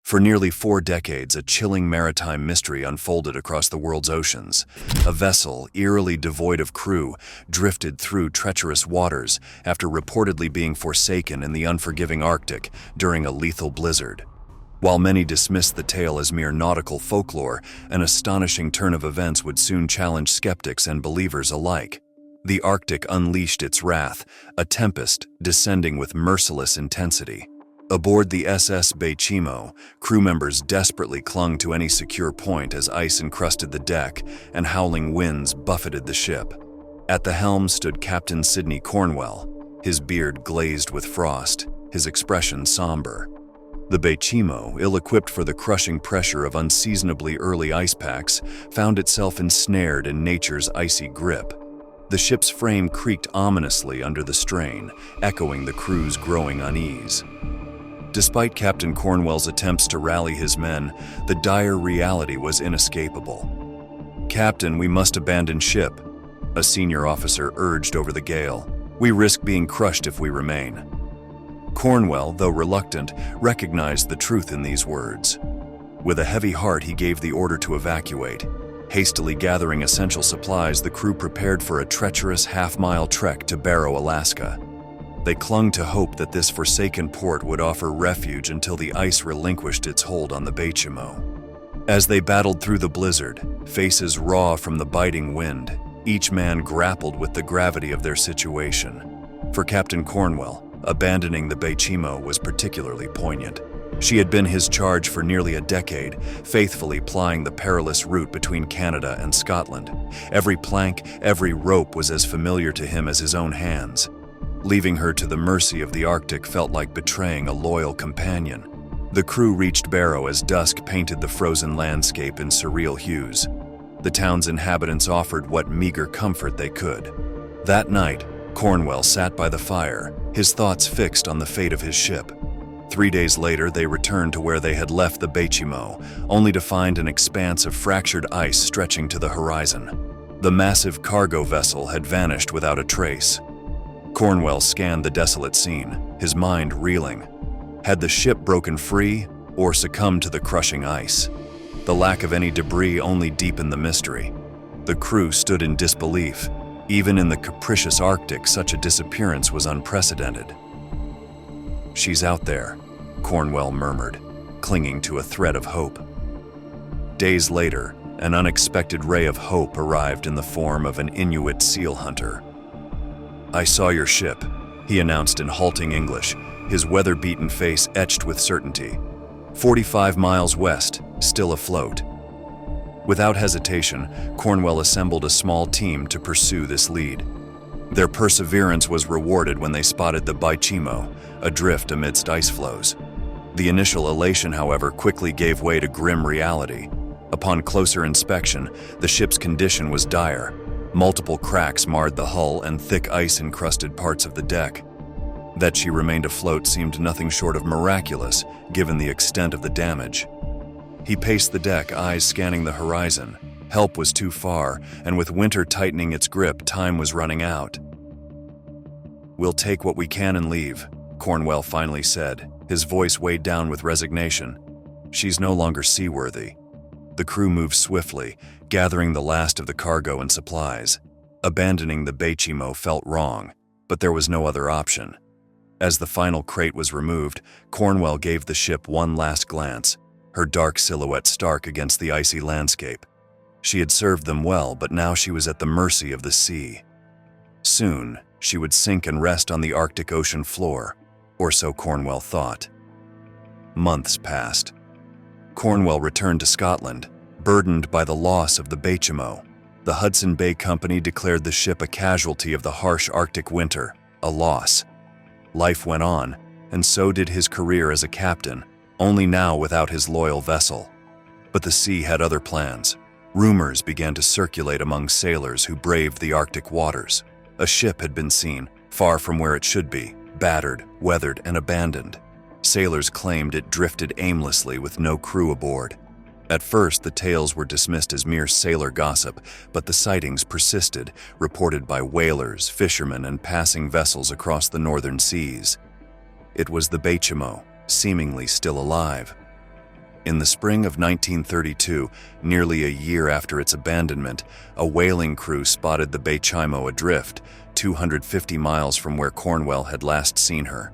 For nearly 4 decades, a chilling maritime mystery unfolded across the world's oceans. A vessel, eerily devoid of crew, drifted through treacherous waters after reportedly being forsaken in the unforgiving Arctic during a lethal blizzard. While many dismissed the tale as mere nautical folklore, an astonishing turn of events would soon challenge skeptics and believers alike. The Arctic unleashed its wrath, a tempest descending with merciless intensity. Aboard the SS Bechimo, crew members desperately clung to any secure point as ice encrusted the deck and howling winds buffeted the ship. At the helm stood Captain Sidney Cornwell, his beard glazed with frost, his expression somber. The Bechimo, ill-equipped for the crushing pressure of unseasonably early ice packs, found itself ensnared in nature's icy grip. The ship's frame creaked ominously under the strain, echoing the crew's growing unease. Despite Captain Cornwell's attempts to rally his men, the dire reality was inescapable. "Captain, we must abandon ship," a senior officer urged over the gale. "We risk being crushed if we remain." Cornwell, though reluctant, recognized the truth in these words. With a heavy heart, he gave the order to evacuate. Hastily gathering essential supplies, the crew prepared for a treacherous half-mile trek to Barrow, Alaska. They clung to hope that this forsaken port would offer refuge until the ice relinquished its hold on the Bechimo. As they battled through the blizzard, faces raw from the biting wind, each man grappled with the gravity of their situation. For Captain Cornwell, abandoning the Bechimo was particularly poignant. She had been his charge for nearly a decade, faithfully plying the perilous route between Canada and Scotland. Every plank, every rope was as familiar to him as his own hands. Leaving her to the mercy of the Arctic felt like betraying a loyal companion. The crew reached Barrow as dusk painted the frozen landscape in surreal hues. The town's inhabitants offered what meager comfort they could. That night, Cornwell sat by the fire, his thoughts fixed on the fate of his ship. 3 days later, they returned to where they had left the Bechimo, only to find an expanse of fractured ice stretching to the horizon. The massive cargo vessel had vanished without a trace. Cornwell scanned the desolate scene, his mind reeling. Had the ship broken free or succumbed to the crushing ice? The lack of any debris only deepened the mystery. The crew stood in disbelief. Even in the capricious Arctic, such a disappearance was unprecedented. "She's out there," Cornwell murmured, clinging to a thread of hope. Days later, an unexpected ray of hope arrived in the form of an Inuit seal hunter. "I saw your ship," he announced in halting English, his weather-beaten face etched with certainty. 45 miles west, still afloat." Without hesitation, Cornwell assembled a small team to pursue this lead. Their perseverance was rewarded when they spotted the Bechimo, adrift amidst ice floes. The initial elation, however, quickly gave way to grim reality. Upon closer inspection, the ship's condition was dire. Multiple cracks marred the hull and thick ice encrusted parts of the deck. That she remained afloat seemed nothing short of miraculous, given the extent of the damage. He paced the deck, eyes scanning the horizon. Help was too far, and with winter tightening its grip, time was running out. "We'll take what we can and leave," Cornwell finally said, his voice weighed down with resignation. "She's no longer seaworthy." The crew moved swiftly, gathering the last of the cargo and supplies. Abandoning the Bechimo felt wrong, but there was no other option. As the final crate was removed, Cornwell gave the ship one last glance, her dark silhouette stark against the icy landscape. She had served them well, but now she was at the mercy of the sea. Soon, she would sink and rest on the Arctic Ocean floor, or so Cornwell thought. Months passed. Cornwell returned to Scotland, burdened by the loss of the Bechimo. The Hudson Bay Company declared the ship a casualty of the harsh Arctic winter, a loss. Life went on, and so did his career as a captain, only now without his loyal vessel. But the sea had other plans. Rumors began to circulate among sailors who braved the Arctic waters. A ship had been seen, far from where it should be, battered, weathered, and abandoned. Sailors claimed it drifted aimlessly with no crew aboard. At first, the tales were dismissed as mere sailor gossip, but the sightings persisted, reported by whalers, fishermen, and passing vessels across the northern seas. It was the Bechimo, seemingly still alive. In the spring of 1932, nearly a year after its abandonment, a whaling crew spotted the Vanishing adrift, 250 miles from where Cornwell had last seen her.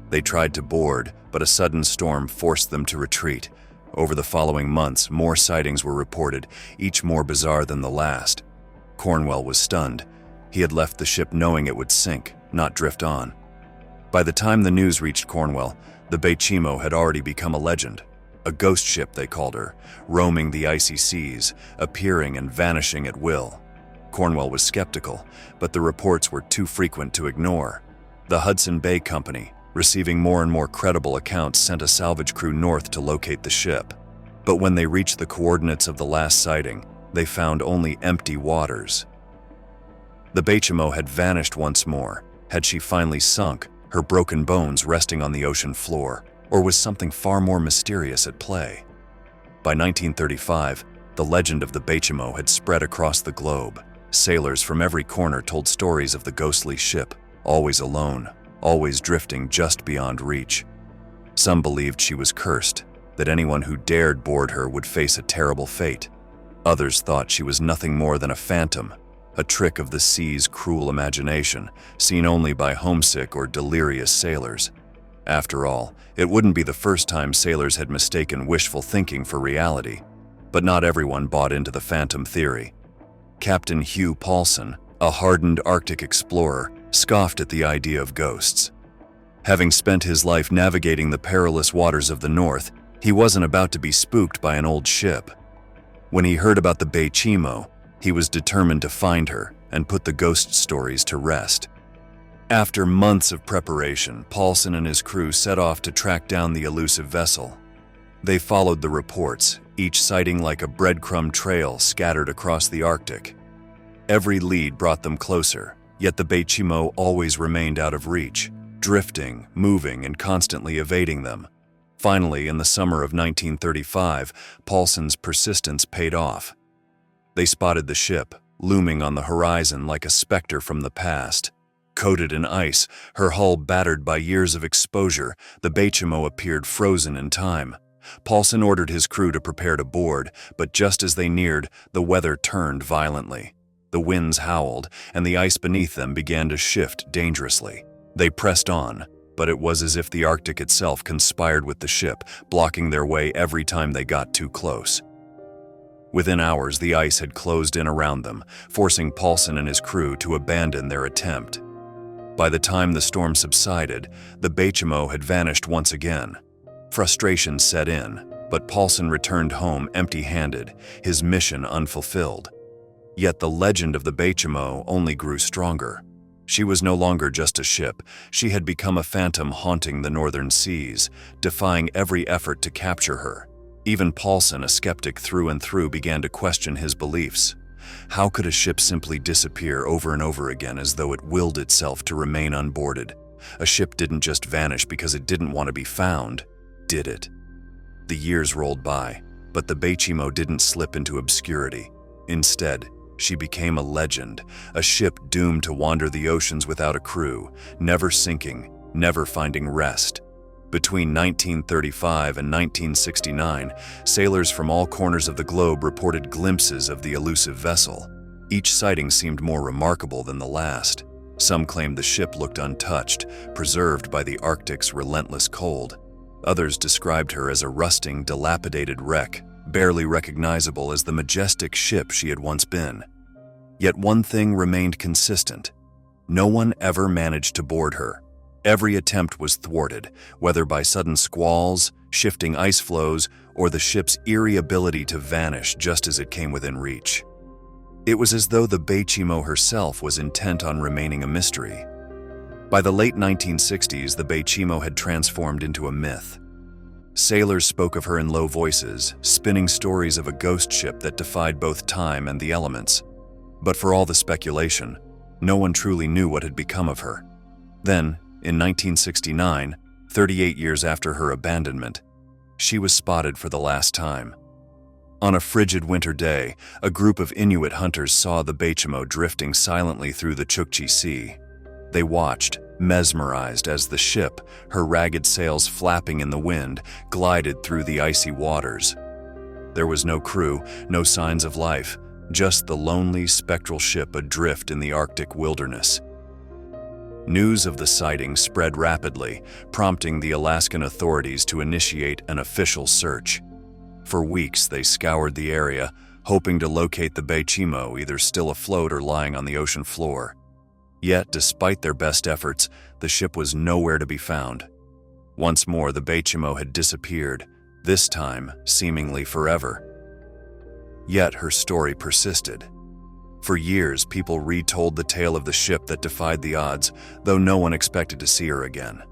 They tried to board, but a sudden storm forced them to retreat. Over the following months, more sightings were reported, each more bizarre than the last. Cornwell was stunned. He had left the ship knowing it would sink, not drift on. By the time the news reached Cornwell, the Vanishing had already become a legend. A ghost ship, they called her, roaming the icy seas, appearing and vanishing at will. Cornwell was skeptical, but the reports were too frequent to ignore. The Hudson Bay Company, receiving more and more credible accounts, sent a salvage crew north to locate the ship. But when they reached the coordinates of the last sighting, they found only empty waters. The Vanishing had vanished once more. Had she finally sunk, her broken bones resting on the ocean floor? Or was something far more mysterious at play? By 1935, the legend of the Vanishing had spread across the globe. Sailors from every corner told stories of the ghostly ship, always alone, always drifting just beyond reach. Some believed she was cursed, that anyone who dared board her would face a terrible fate. Others thought she was nothing more than a phantom, a trick of the sea's cruel imagination, seen only by homesick or delirious sailors. After all, it wouldn't be the first time sailors had mistaken wishful thinking for reality. But not everyone bought into the phantom theory. Captain Hugh Paulson, a hardened Arctic explorer, scoffed at the idea of ghosts. Having spent his life navigating the perilous waters of the North, he wasn't about to be spooked by an old ship. When he heard about the Vanishing, he was determined to find her and put the ghost stories to rest. After months of preparation, Paulson and his crew set off to track down the elusive vessel. They followed the reports, each sighting like a breadcrumb trail scattered across the Arctic. Every lead brought them closer, yet the Vanishing always remained out of reach, drifting, moving, and constantly evading them. Finally, in the summer of 1935, Paulson's persistence paid off. They spotted the ship, looming on the horizon like a specter from the past. Coated in ice, her hull battered by years of exposure, the Vanishing appeared frozen in time. Paulson ordered his crew to prepare to board, but just as they neared, the weather turned violently. The winds howled, and the ice beneath them began to shift dangerously. They pressed on, but it was as if the Arctic itself conspired with the ship, blocking their way every time they got too close. Within hours, the ice had closed in around them, forcing Paulson and his crew to abandon their attempt. By the time the storm subsided, the Vanishing had vanished once again. Frustration set in, but Paulson returned home empty-handed, his mission unfulfilled. Yet the legend of the Vanishing only grew stronger. She was no longer just a ship. She had become a phantom haunting the northern seas, defying every effort to capture her. Even Paulson, a skeptic through and through, began to question his beliefs. How could a ship simply disappear over and over again as though it willed itself to remain unboarded? A ship didn't just vanish because it didn't want to be found, did it? The years rolled by, but the Vanishing didn't slip into obscurity. Instead, she became a legend, a ship doomed to wander the oceans without a crew, never sinking, never finding rest. Between 1935 and 1969, sailors from all corners of the globe reported glimpses of the elusive vessel. Each sighting seemed more remarkable than the last. Some claimed the ship looked untouched, preserved by the Arctic's relentless cold. Others described her as a rusting, dilapidated wreck, barely recognizable as the majestic ship she had once been. Yet one thing remained consistent. No one ever managed to board her. Every attempt was thwarted, whether by sudden squalls, shifting ice floes, or the ship's eerie ability to vanish just as it came within reach. It was as though the Vanishing herself was intent on remaining a mystery. By the late 1960s, the Vanishing had transformed into a myth. Sailors spoke of her in low voices, spinning stories of a ghost ship that defied both time and the elements. But for all the speculation, no one truly knew what had become of her. Then, in 1969, 38 years after her abandonment, she was spotted for the last time. On a frigid winter day, a group of Inuit hunters saw the Vanishing drifting silently through the Chukchi Sea. They watched, mesmerized as the ship, her ragged sails flapping in the wind, glided through the icy waters. There was no crew, no signs of life, just the lonely, spectral ship adrift in the Arctic wilderness. News of the sighting spread rapidly, prompting the Alaskan authorities to initiate an official search. For weeks, they scoured the area, hoping to locate the Bechimo either still afloat or lying on the ocean floor. Yet, despite their best efforts, the ship was nowhere to be found. Once more, the Bechimo had disappeared, this time seemingly forever. Yet her story persisted. For years, people retold the tale of the ship that defied the odds, though no one expected to see her again.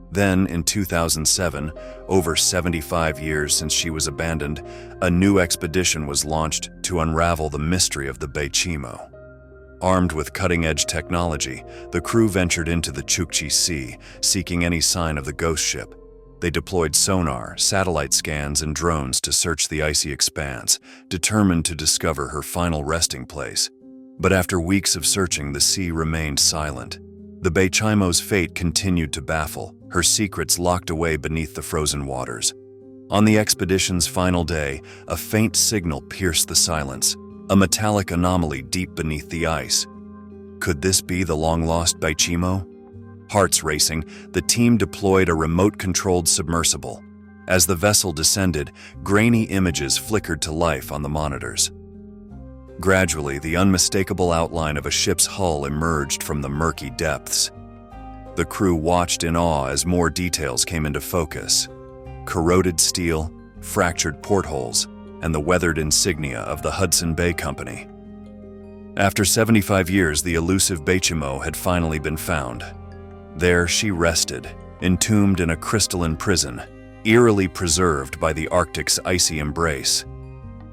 Then, in 2007, over 75 years since she was abandoned, a new expedition was launched to unravel the mystery of the Bechimo. Armed with cutting-edge technology, the crew ventured into the Chukchi Sea, seeking any sign of the ghost ship. They deployed sonar, satellite scans, and drones to search the icy expanse, determined to discover her final resting place. But after weeks of searching, the sea remained silent. The Bechimo's fate continued to baffle, her secrets locked away beneath the frozen waters. On the expedition's final day, a faint signal pierced the silence, a metallic anomaly deep beneath the ice. Could this be the long-lost Bechimo? Hearts racing, the team deployed a remote-controlled submersible. As the vessel descended, grainy images flickered to life on the monitors. Gradually, the unmistakable outline of a ship's hull emerged from the murky depths. The crew watched in awe as more details came into focus. Corroded steel, fractured portholes, and the weathered insignia of the Hudson Bay Company. After 75 years, the elusive Bechimo had finally been found. There she rested, entombed in a crystalline prison, eerily preserved by the Arctic's icy embrace.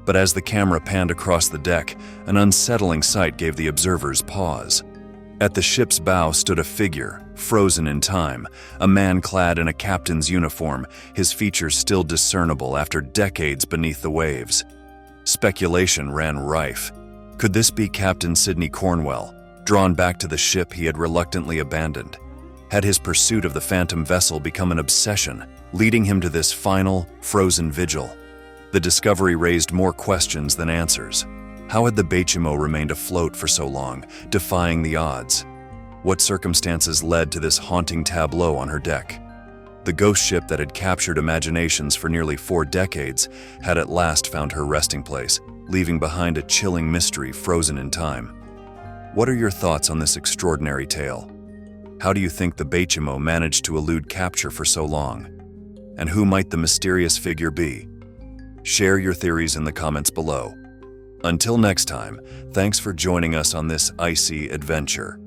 But as the camera panned across the deck, an unsettling sight gave the observers pause. At the ship's bow stood a figure, frozen in time, a man clad in a captain's uniform, his features still discernible after decades beneath the waves. Speculation ran rife. Could this be Captain Sidney Cornwell, drawn back to the ship he had reluctantly abandoned? Had his pursuit of the phantom vessel become an obsession, leading him to this final, frozen vigil? The discovery raised more questions than answers. How had the Bechimo remained afloat for so long, defying the odds? What circumstances led to this haunting tableau on her deck? The ghost ship that had captured imaginations for nearly 4 decades had at last found her resting place, leaving behind a chilling mystery frozen in time. What are your thoughts on this extraordinary tale? How do you think the Bechimo managed to elude capture for so long? And who might the mysterious figure be? Share your theories in the comments below. Until next time, thanks for joining us on this icy adventure.